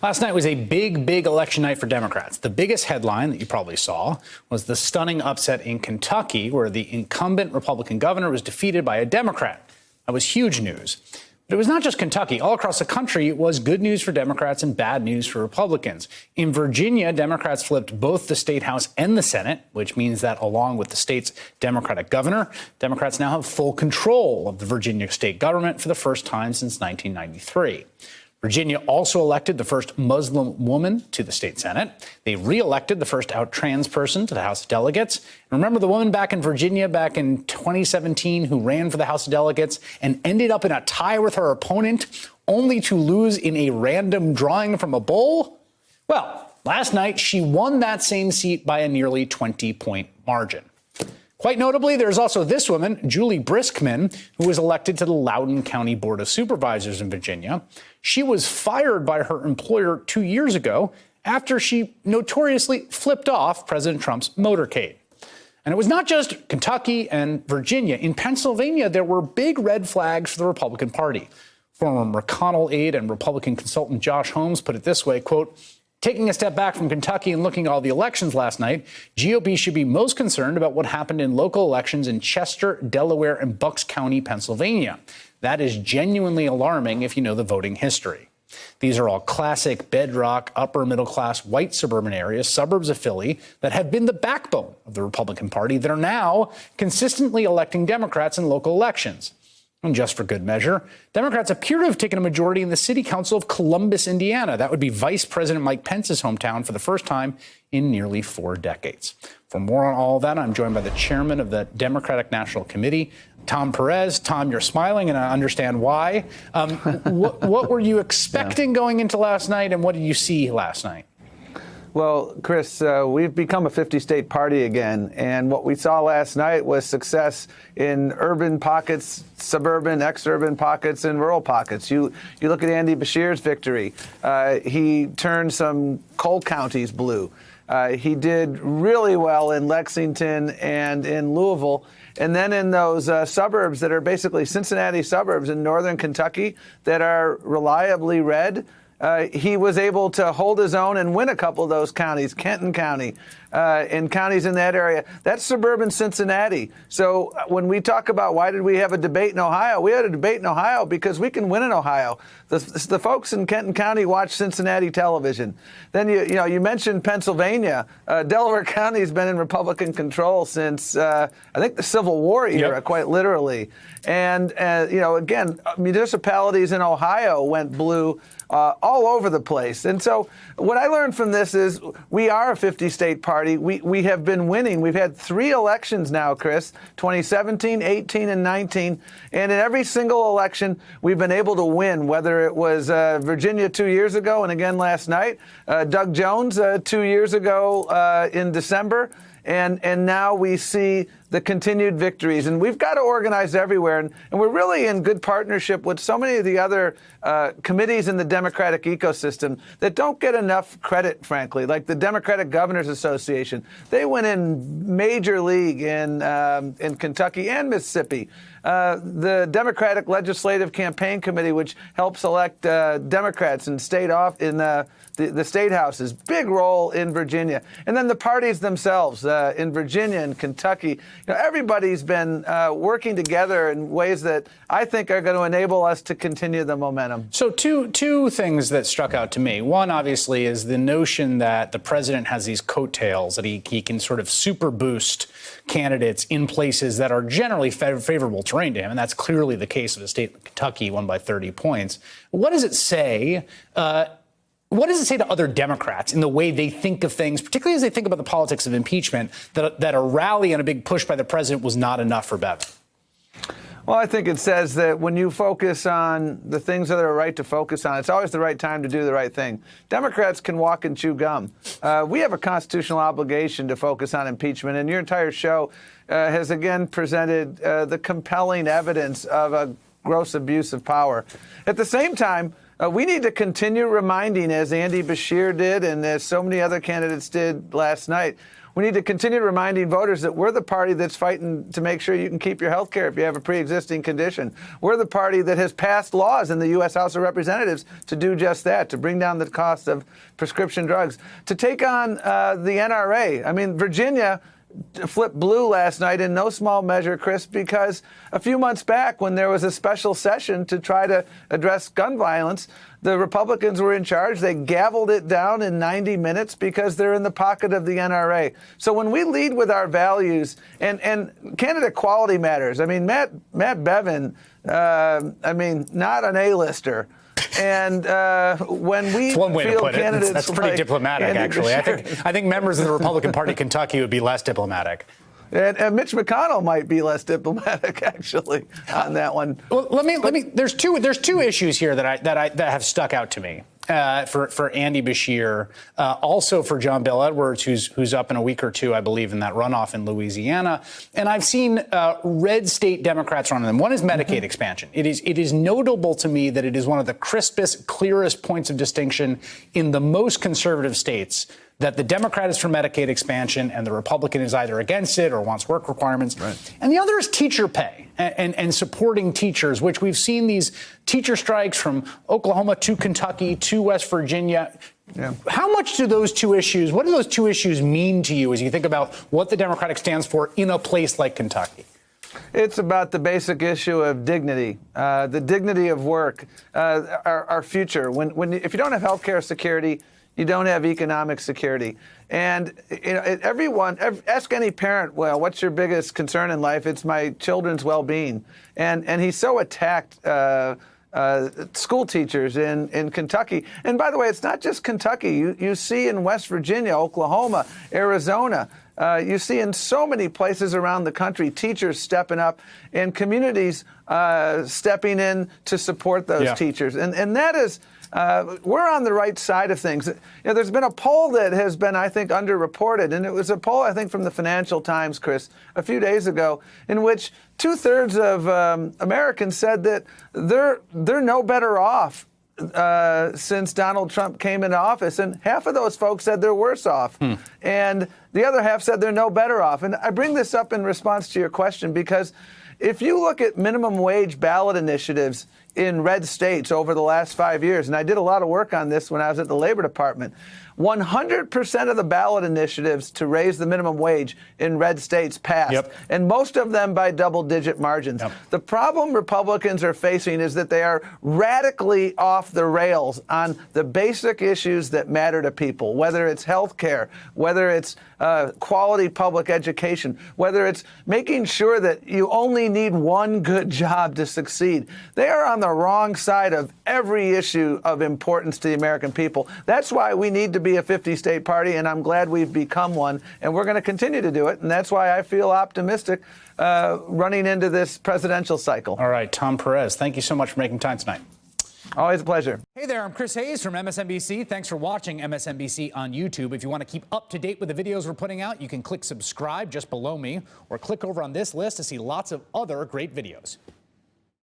Last night was a big election night for Democrats. The biggest headline that you probably saw was the stunning upset in Kentucky, where the incumbent Republican governor was defeated by a Democrat. That was huge news. But it was not just Kentucky. All across the country, it was good news for Democrats and bad news for Republicans. In Virginia, Democrats flipped both the state house and the Senate, which means that along with the state's Democratic governor, Democrats now have full control of the Virginia state government for the first time since 1993. Virginia also elected the first Muslim woman to the state Senate. They re-elected the first out trans person to the House of Delegates. And remember the woman back in Virginia back in 2017 who ran for the House of Delegates and ended up in a tie with her opponent only to lose in a random drawing from a bowl? Well, last night she won that same seat by a nearly 20-point margin. Quite notably, there's also this woman, Julie Briskman, who was elected to the Loudoun County Board of Supervisors in Virginia. She was fired by her employer 2 years ago after she notoriously flipped off President Trump's motorcade. And it was not just Kentucky and Virginia. In Pennsylvania, there were big red flags for the Republican Party. Former McConnell aide and Republican consultant Josh Holmes put it this way, quote, "Taking a step back from Kentucky and looking at all the elections last night, GOP should be most concerned about what happened in local elections in Chester, Delaware, and Bucks County, Pennsylvania. That is genuinely alarming if you know the voting history. These are all classic bedrock, upper middle class, white suburban areas, suburbs of Philly, that have been the backbone of the Republican Party that are now consistently electing Democrats in local elections. And just for good measure, Democrats appear to have taken a majority in the city council of Columbus, Indiana. That would be Vice President Mike Pence's hometown for the first time in nearly 4 decades. For more on all of that, I'm joined by the chairman of the Democratic National Committee, Tom Perez. Tom, you're smiling, and I understand why. What were you expecting going into last night, and what did you see last night? Well, Chris, we've become a 50-state party again, and what we saw last night was success in urban pockets, suburban, ex-urban pockets, and rural pockets. You look at Andy Beshear's victory. He turned some coal counties blue. He did really well in Lexington and in Louisville. And then in those suburbs that are basically Cincinnati suburbs in northern Kentucky that are reliably red, he was able to hold his own and win a couple of those counties, Kenton County, and counties in that area. That's suburban Cincinnati. So when we talk about why did we have a debate in Ohio, we had a debate in Ohio because we can win in Ohio. The folks in Kenton County watch Cincinnati television. Then you mentioned Pennsylvania. Delaware County has been in Republican control since I think the Civil War era, yep. Quite literally. And again, municipalities in Ohio went blue. All over the place. And so what I learned from this is we are a 50-state party. We have been winning. We've had 3 elections now, Chris, 2017, 18, and 19. And in every single election, we've been able to win, whether it was Virginia 2 years ago and again last night, Doug Jones 2 years ago in December. And now we see the continued victories. And we've got to organize everywhere. And we're really in good partnership with so many of the other committees in the Democratic ecosystem that don't get enough credit, frankly, like the Democratic Governors Association. They went in major league in Kentucky and Mississippi. The Democratic Legislative Campaign Committee, which helps elect Democrats in the state houses, big role in Virginia. And then the parties themselves in Virginia and Kentucky. Everybody's been working together in ways that I think are going to enable us to continue the momentum. So two things that struck out to me. One, obviously, is the notion that the president has these coattails, that he can sort of super boost candidates in places that are generally favorable terrain to him. And that's clearly the case of the state of Kentucky, won by 30 points. What does it say? What does it say to other Democrats in the way they think of things, particularly as they think about the politics of impeachment, that a rally and a big push by the president was not enough for Bevin? Well, I think it says that when you focus on the things that are right to focus on, it's always the right time to do the right thing. Democrats can walk and chew gum. We have a constitutional obligation to focus on impeachment, and your entire show has again presented the compelling evidence of a gross abuse of power. At the same time, We need to continue reminding, as Andy Beshear did and as so many other candidates did last night, we need to continue reminding voters that we're the party that's fighting to make sure you can keep your health care if you have a pre-existing condition. We're the party that has passed laws in the U.S. House of Representatives to do just that, to bring down the cost of prescription drugs, to take on the NRA. I mean, Virginia flipped blue last night in no small measure, Chris, because a few months back when there was a special session to try to address gun violence, the Republicans were in charge. They gavelled it down in 90 minutes because they're in the pocket of the NRA. So when we lead with our values, and candidate quality matters. I mean, Matt Bevin, not an A-lister. And when we one way to put candidates it. That's pretty like diplomatic, Andy actually. Beshear, I think members of the Republican Party of Kentucky would be less diplomatic. And Mitch McConnell might be less diplomatic, actually, on that one. Well, let me. There's two issues here that have stuck out to me. For Andy Beshear, also for John Bel Edwards, who's up in a week or two, I believe, in that runoff in Louisiana. And I've seen red state Democrats run on them. One is Medicaid expansion. It is notable to me that it is one of the crispest, clearest points of distinction in the most conservative states that the Democrat is for Medicaid expansion and the Republican is either against it or wants work requirements. Right. And the other is teacher pay and supporting teachers, which we've seen these teacher strikes from Oklahoma to Kentucky to West Virginia. Yeah. How much do those two issues, what do those two issues mean to you as you think about what the Democratic stands for in a place like Kentucky? It's about the basic issue of dignity, the dignity of work, our future. If you don't have health care security, you don't have economic security. And ask any parent, well, what's your biggest concern in life? It's my children's well-being. And he so attacked school teachers in Kentucky. And by the way, it's not just Kentucky. You see in West Virginia, Oklahoma, Arizona, you see in so many places around the country, teachers stepping up and communities stepping in to support those teachers. And that is, we're on the right side of things. There's been a poll that has been, I think, underreported, and it was a poll, I think, from the Financial Times, Chris, a few days ago, in which 2/3 of Americans said that they're no better off since Donald Trump came into office, and half of those folks said they're worse off, and the other half said they're no better off. And I bring this up in response to your question because if you look at minimum wage ballot initiatives in red states over the last 5 years, and I did a lot of work on this when I was at the Labor Department, 100% of the ballot initiatives to raise the minimum wage in red states passed, and most of them by double-digit margins. The problem Republicans are facing is that they are radically off the rails on the basic issues that matter to people, whether it's health care, whether it's quality public education, whether it's making sure that you only need one good job to succeed. They are on the wrong side of every issue of importance to the American people. That's why we need to be a 50-state party, and I'm glad we've become one, and we're going to continue to do it, and that's why I feel optimistic running into this presidential cycle. All right, Tom Perez, thank you so much for making time tonight. Always a pleasure. Hey there, I'm Chris Hayes from MSNBC. Thanks for watching MSNBC on YouTube. If you want to keep up to date with the videos we're putting out, you can click subscribe just below me or click over on this list to see lots of other great videos.